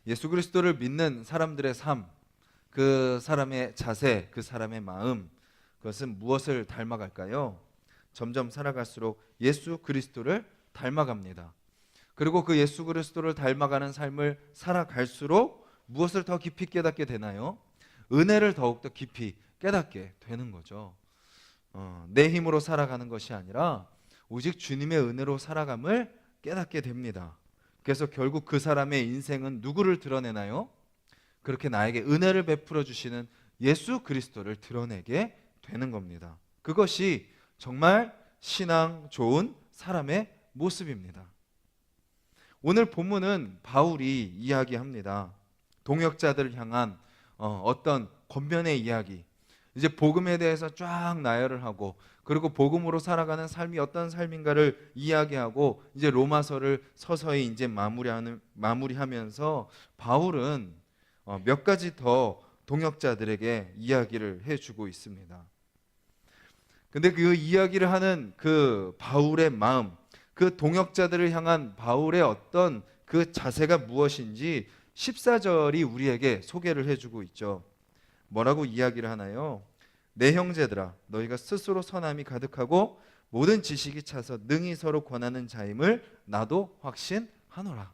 예수 그리스도를 믿는 사람들의 삶, 그 사람의 자세, 그 사람의 마음, 그것은 무엇을 닮아갈까요? 점점 살아갈수록 예수 그리스도를 닮아갑니다. 그리고 그 예수 그리스도를 닮아가는 삶을 살아갈수록 무엇을 더 깊이 깨닫게 되나요? 은혜를 더욱더 깊이 깨닫게 되는 거죠. 내 힘으로 살아가는 것이 아니라 오직 주님의 은혜로 살아감을 깨닫게 됩니다. 그래서 결국 그 사람의 인생은 누구를 드러내나요? 그렇게 나에게 은혜를 베풀어 주시는 예수 그리스도를 드러내게 되는 겁니다. 그것이 정말 신앙 좋은 사람의 모습입니다. 오늘 본문은 바울이 이야기합니다. 동역자들을 향한 어떤 권면의 이야기, 이제 복음에 대해서 쫙 나열을 하고, 그리고 복음으로 살아가는 삶이 어떤 삶인가를 이야기하고, 이제 로마서를 서서히 이제 마무리하면서 바울은 몇 가지 더 동역자들에게 이야기를 해주고 있습니다. 근데 그 이야기를 하는 그 바울의 마음, 그 동역자들을 향한 바울의 어떤 그 자세가 무엇인지 14절이 우리에게 소개를 해주고 있죠. 뭐라고 이야기를 하나요? 내 형제들아, 너희가 스스로 선함이 가득하고 모든 지식이 차서 능히 서로 권하는 자임을 나도 확신하노라.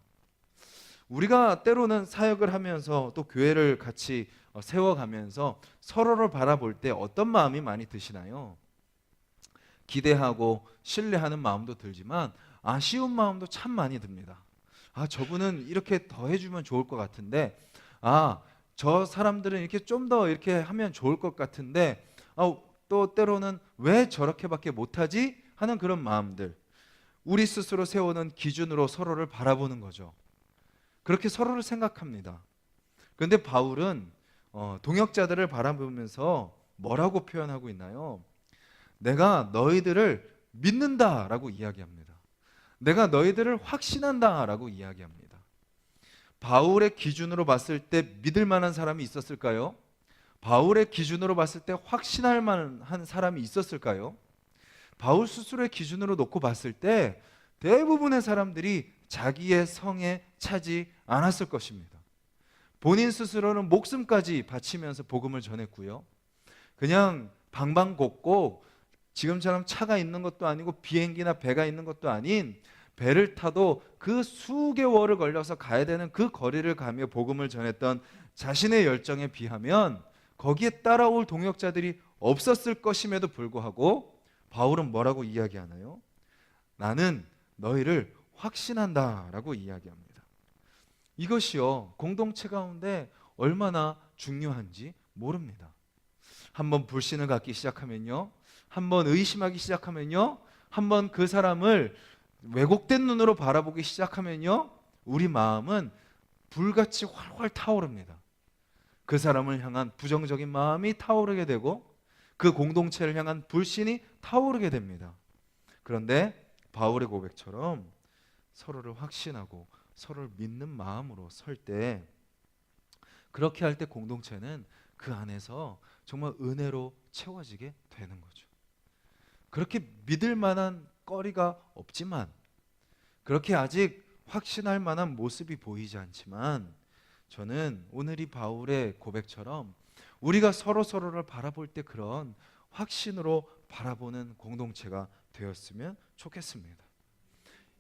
우리가 때로는 사역을 하면서 또 교회를 같이 세워가면서 서로를 바라볼 때 어떤 마음이 많이 드시나요? 기대하고 신뢰하는 마음도 들지만 아쉬운 마음도 참 많이 듭니다. 저분은 이렇게 더 해주면 좋을 것 같은데, 저 사람들은 이렇게 좀 더 이렇게 하면 좋을 것 같은데, 또 때로는 왜 저렇게밖에 못하지? 하는 그런 마음들, 우리 스스로 세우는 기준으로 서로를 바라보는 거죠. 그렇게 서로를 생각합니다. 그런데 바울은 동역자들을 바라보면서 뭐라고 표현하고 있나요? 내가 너희들을 믿는다라고 이야기합니다. 내가 너희들을 확신한다라고 이야기합니다. 바울의 기준으로 봤을 때 믿을 만한 사람이 있었을까요? 바울의 기준으로 봤을 때 확신할 만한 사람이 있었을까요? 바울 스스로의 기준으로 놓고 봤을 때 대부분의 사람들이 자기의 성에 차지 않았을 것입니다. 본인 스스로는 목숨까지 바치면서 복음을 전했고요. 그냥 방방곡곡 지금처럼 차가 있는 것도 아니고 비행기나 배가 있는 것도 아닌 배를 타도 그 수개월을 걸려서 가야 되는 그 거리를 가며 복음을 전했던 자신의 열정에 비하면 거기에 따라올 동역자들이 없었을 것임에도 불구하고 바울은 뭐라고 이야기하나요? 나는 너희를 확신한다라고 이야기합니다. 이것이요, 공동체 가운데 얼마나 중요한지 모릅니다. 한번 불신을 갖기 시작하면요, 한번 의심하기 시작하면요, 한번 그 사람을 왜곡된 눈으로 바라보기 시작하면요, 우리 마음은 불같이 활활 타오릅니다. 그 사람을 향한 부정적인 마음이 타오르게 되고 그 공동체를 향한 불신이 타오르게 됩니다. 그런데 바울의 고백처럼 서로를 확신하고 서로를 믿는 마음으로 설 때, 그렇게 할 때 공동체는 그 안에서 정말 은혜로 채워지게 되는 거죠. 그렇게 믿을 만한 거리가 없지만, 그렇게 아직 확신할 만한 모습이 보이지 않지만, 저는 오늘 이 바울의 고백처럼 우리가 서로를 바라볼 때 그런 확신으로 바라보는 공동체가 되었으면 좋겠습니다.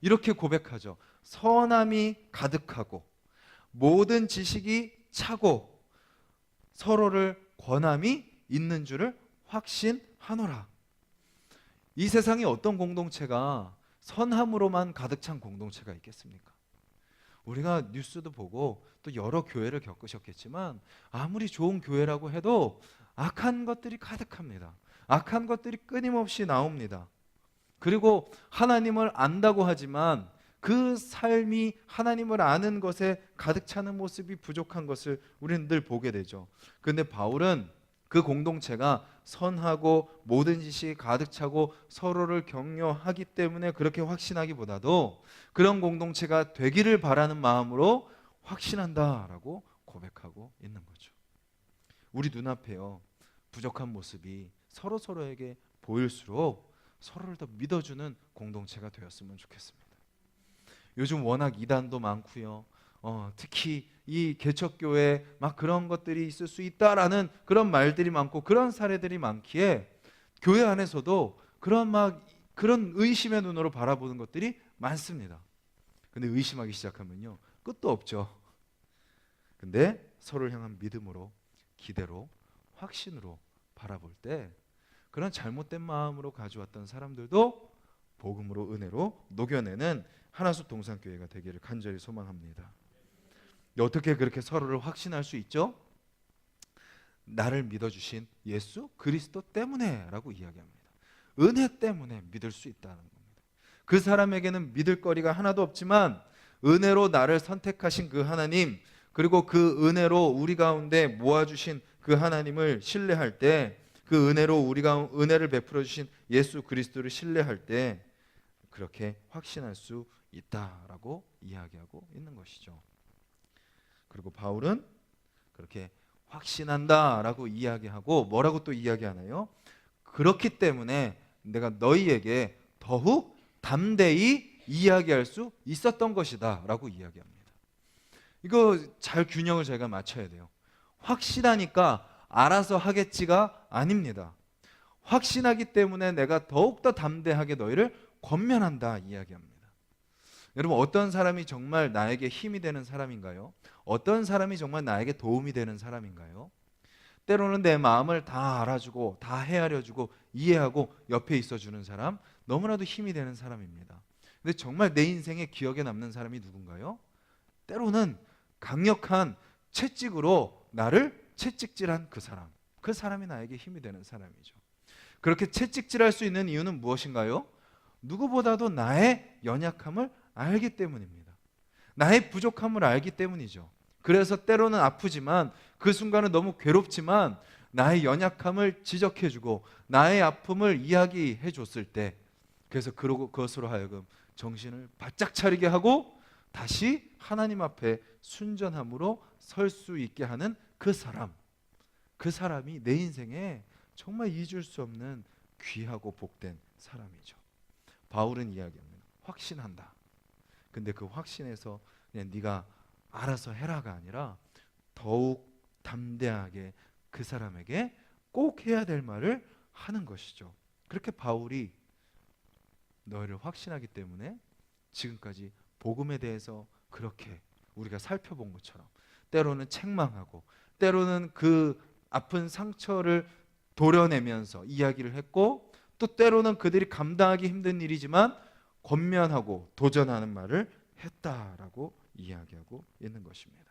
이렇게 고백하죠. 선함이 가득하고 모든 지식이 차고 서로를 권함이 있는 줄을 확신하노라. 이 세상에 어떤 공동체가 선함으로만 가득 찬 공동체가 있겠습니까? 우리가 뉴스도 보고 또 여러 교회를 겪으셨겠지만 아무리 좋은 교회라고 해도 악한 것들이 가득합니다. 악한 것들이 끊임없이 나옵니다. 그리고 하나님을 안다고 하지만 그 삶이 하나님을 아는 것에 가득 차는 모습이 부족한 것을 우리는 늘 보게 되죠. 그런데 바울은 그 공동체가 선하고 모든 지식이 가득 차고 서로를 격려하기 때문에 그렇게 확신하기보다도 그런 공동체가 되기를 바라는 마음으로 확신한다라고 고백하고 있는 거죠. 우리 눈앞에요, 부족한 모습이 서로에게 보일수록 서로를 더 믿어주는 공동체가 되었으면 좋겠습니다. 요즘 워낙 이단도 많고요, 특히 이 개척교회 막 그런 것들이 있을 수 있다라는 그런 말들이 많고 그런 사례들이 많기에 교회 안에서도 그런 의심의 눈으로 바라보는 것들이 많습니다. 근데 의심하기 시작하면요, 끝도 없죠. 근데 서로를 향한 믿음으로, 기대로, 확신으로 바라볼 때 그런 잘못된 마음으로 가져왔던 사람들도 복음으로, 은혜로 녹여내는 하나숲 동산교회가 되기를 간절히 소망합니다. 어떻게 그렇게 서로를 확신할 수 있죠? 나를 믿어주신 예수 그리스도 때문에 라고 이야기합니다. 은혜 때문에 믿을 수 있다는 겁니다. 그 사람에게는 믿을 거리가 하나도 없지만 은혜로 나를 선택하신 그 하나님, 그리고 그 은혜로 우리 가운데 모아주신 그 하나님을 신뢰할 때, 그 은혜로 우리가 은혜를 베풀어 주신 예수 그리스도를 신뢰할 때 그렇게 확신할 수 있다라고 이야기하고 있는 것이죠. 그리고 바울은 그렇게 확신한다라고 이야기하고 뭐라고 또 이야기하나요? 그렇기 때문에 내가 너희에게 더욱 담대히 이야기할 수 있었던 것이다 라고 이야기합니다. 이거 잘 균형을 저희가 맞춰야 돼요. 확신하니까 알아서 하겠지가 아닙니다. 확신하기 때문에 내가 더욱더 담대하게 너희를 권면한다 이야기합니다. 여러분, 어떤 사람이 정말 나에게 힘이 되는 사람인가요? 어떤 사람이 정말 나에게 도움이 되는 사람인가요? 때로는 내 마음을 다 알아주고 다 헤아려주고 이해하고 옆에 있어주는 사람, 너무나도 힘이 되는 사람입니다. 근데 정말 내 인생에 기억에 남는 사람이 누군가요? 때로는 강력한 채찍으로 나를 채찍질한 그 사람이 나에게 힘이 되는 사람이죠. 그렇게 채찍질할 수 있는 이유는 무엇인가요? 누구보다도 나의 연약함을 알기 때문입니다. 나의 부족함을 알기 때문이죠. 그래서 때로는 아프지만, 그 순간은 너무 괴롭지만 나의 연약함을 지적해주고 나의 아픔을 이야기해 줬을 때, 그래서 그것으로 하여금 정신을 바짝 차리게 하고 다시 하나님 앞에 순전함으로 설 수 있게 하는 그 사람이 내 인생에 정말 잊을 수 없는 귀하고 복된 사람이죠. 바울은 이야기합니다. 확신한다. 근데 그 확신에서 그냥 네가 알아서 해라가 아니라 더욱 담대하게 그 사람에게 꼭 해야 될 말을 하는 것이죠. 그렇게 바울이 너희를 확신하기 때문에 지금까지 복음에 대해서 그렇게 우리가 살펴본 것처럼 때로는 책망하고 때로는 그 아픈 상처를 도려내면서 이야기를 했고, 또 때로는 그들이 감당하기 힘든 일이지만 권면하고 도전하는 말을 했다라고 이야기하고 있는 것입니다.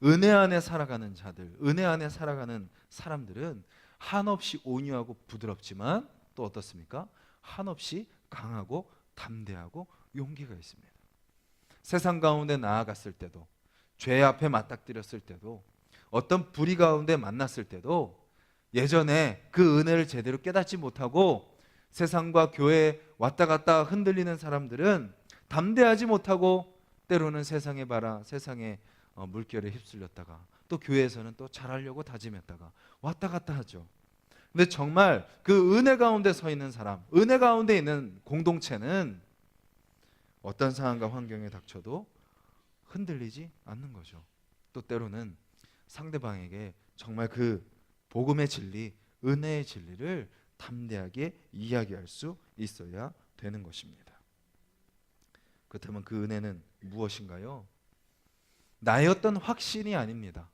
은혜 안에 살아가는 자들, 은혜 안에 살아가는 사람들은 한없이 온유하고 부드럽지만 또 어떻습니까? 한없이 강하고 담대하고 용기가 있습니다. 세상 가운데 나아갔을 때도, 죄 앞에 맞닥뜨렸을 때도, 어떤 불의 가운데 만났을 때도 예전에 그 은혜를 제대로 깨닫지 못하고 세상과 교회에 왔다 갔다 흔들리는 사람들은 담대하지 못하고 때로는 세상의 물결에 휩쓸렸다가 또 교회에서는 또 잘하려고 다짐했다가 왔다 갔다 하죠. 근데 정말 그 은혜 가운데 서 있는 사람, 은혜 가운데 있는 공동체는 어떤 상황과 환경에 닥쳐도 흔들리지 않는 거죠. 또 때로는 상대방에게 정말 그 복음의 진리, 은혜의 진리를 담대하게 이야기할 수 있어야 되는 것입니다. 그렇다면 그 은혜는 무엇인가요? 나의 어떤 확신이 아닙니다.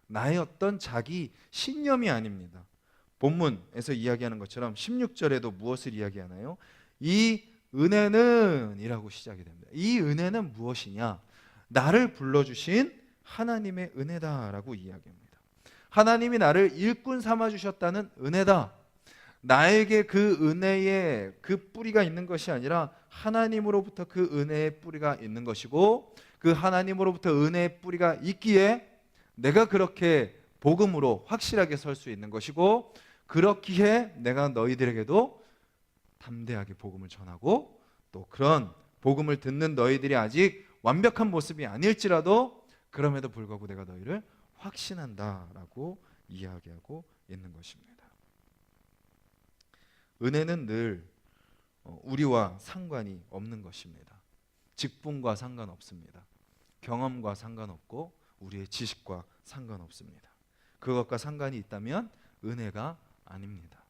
나의 어떤 자기 신념이 아닙니다. 본문에서 이야기하는 것처럼 16절에도 무엇을 이야기하나요? 이 은혜는 이라고 시작이 됩니다. 이 은혜는 무엇이냐? 나를 불러주신 하나님의 은혜다라고 이야기합니다. 하나님이 나를 일꾼 삼아 주셨다는 은혜다. 나에게 그 은혜의 그 뿌리가 있는 것이 아니라 하나님으로부터 그 은혜의 뿌리가 있는 것이고, 그 하나님으로부터 은혜의 뿌리가 있기에 내가 그렇게 복음으로 확실하게 설 수 있는 것이고, 그렇기에 내가 너희들에게도 담대하게 복음을 전하고, 또 그런 복음을 듣는 너희들이 아직 완벽한 모습이 아닐지라도 그럼에도 불구하고 내가 너희를 확신한다라고 이야기하고 있는 것입니다. 은혜는 늘 우리와 상관이 없는 것입니다. 직분과 상관없습니다. 경험과 상관없고 우리의 지식과 상관없습니다. 그것과 상관이 있다면 은혜가 아닙니다.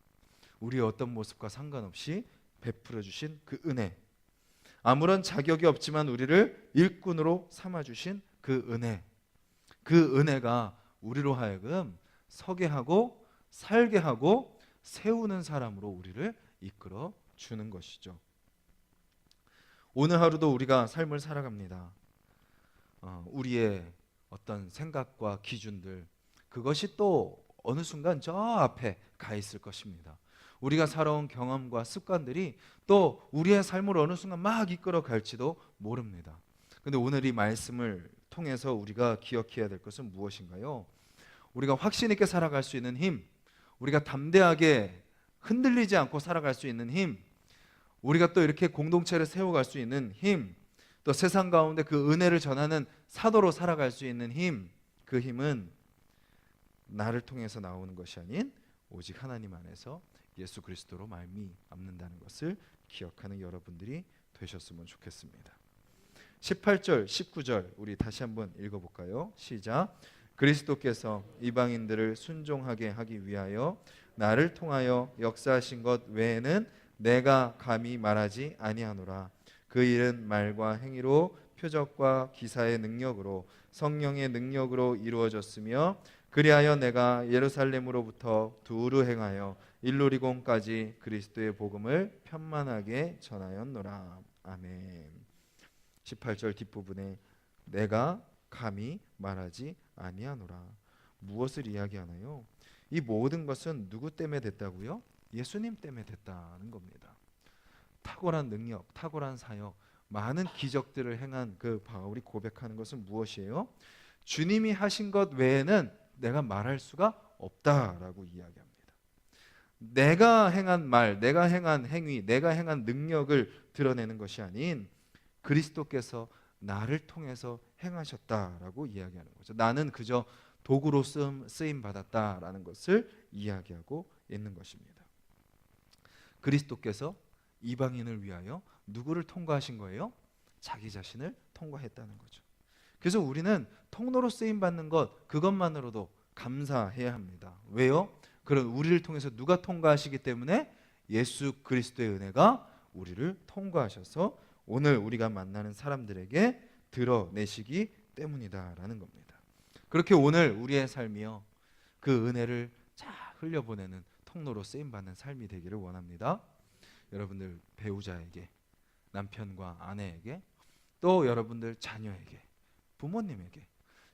우리의 어떤 모습과 상관없이 베풀어 주신 그 은혜, 아무런 자격이 없지만 우리를 일꾼으로 삼아 주신 그 은혜, 그 은혜가 우리로 하여금 서게 하고 살게 하고 세우는 사람으로 우리를 이끌어 주는 것이죠. 오늘 하루도 우리가 삶을 살아갑니다. 우리의 어떤 생각과 기준들, 그것이 또 어느 순간 저 앞에 가 있을 것입니다. 우리가 살아온 경험과 습관들이 또 우리의 삶을 어느 순간 막 이끌어 갈지도 모릅니다. 근데 오늘 이 말씀을 통해서 우리가 기억해야 될 것은 무엇인가요? 우리가 확신 있게 살아갈 수 있는 힘, 우리가 담대하게 흔들리지 않고 살아갈 수 있는 힘, 우리가 또 이렇게 공동체를 세워갈 수 있는 힘, 또 세상 가운데 그 은혜를 전하는 사도로 살아갈 수 있는 힘, 그 힘은 나를 통해서 나오는 것이 아닌 오직 하나님 안에서 예수 그리스도로 말미암는다는 것을 기억하는 여러분들이 되셨으면 좋겠습니다. 18절, 19절 우리 다시 한번 읽어볼까요? 시작. 그리스도께서 이방인들을 순종하게 하기 위하여 나를 통하여 역사하신 것 외에는 내가 감히 말하지 아니하노라. 그 일은 말과 행위로 표적과 기사의 능력으로 성령의 능력으로 이루어졌으며 그리하여 내가 예루살렘으로부터 두루 행하여 일루리곤까지 그리스도의 복음을 편만하게 전하였노라. 아멘. 18절 뒷부분에 내가 감히 말하지 아니하노라. 무엇을 이야기하나요? 이 모든 것은 누구 때문에 됐다고요? 예수님 때문에 됐다는 겁니다. 탁월한 능력, 탁월한 사역, 많은 기적들을 행한 그 바울이 고백하는 것은 무엇이에요? 주님이 하신 것 외에는 내가 말할 수가 없다라고 이야기합니다. 내가 행한 말, 내가 행한 행위, 내가 행한 능력을 드러내는 것이 아닌 그리스도께서 나를 통해서 행하셨다라고 이야기하는 거죠. 나는 그저 도구로 쓰임 받았다라는 것을 이야기하고 있는 것입니다. 그리스도께서 이방인을 위하여 누구를 통과하신 거예요? 자기 자신을 통과했다는 거죠. 그래서 우리는 통로로 쓰임 받는 것 그것만으로도 감사해야 합니다. 왜요? 그런 우리를 통해서 누가 통과하시기 때문에 예수 그리스도의 은혜가 우리를 통과하셔서 오늘 우리가 만나는 사람들에게 드러내시기 때문이다라는 겁니다. 그렇게 오늘 우리의 삶이요 그 은혜를 잘 흘려보내는 통로로 쓰임받는 삶이 되기를 원합니다. 여러분들 배우자에게, 남편과 아내에게, 또 여러분들 자녀에게, 부모님에게,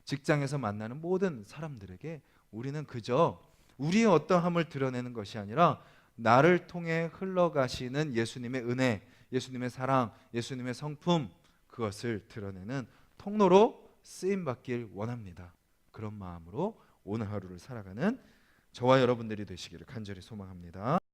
직장에서 만나는 모든 사람들에게 우리는 그저 우리의 어떠함을 드러내는 것이 아니라 나를 통해 흘러가시는 예수님의 은혜, 예수님의 사랑, 예수님의 성품, 그것을 드러내는 통로로 쓰임받길 원합니다. 그런 마음으로 오늘 하루를 살아가는 저와 여러분들이 되시기를 간절히 소망합니다.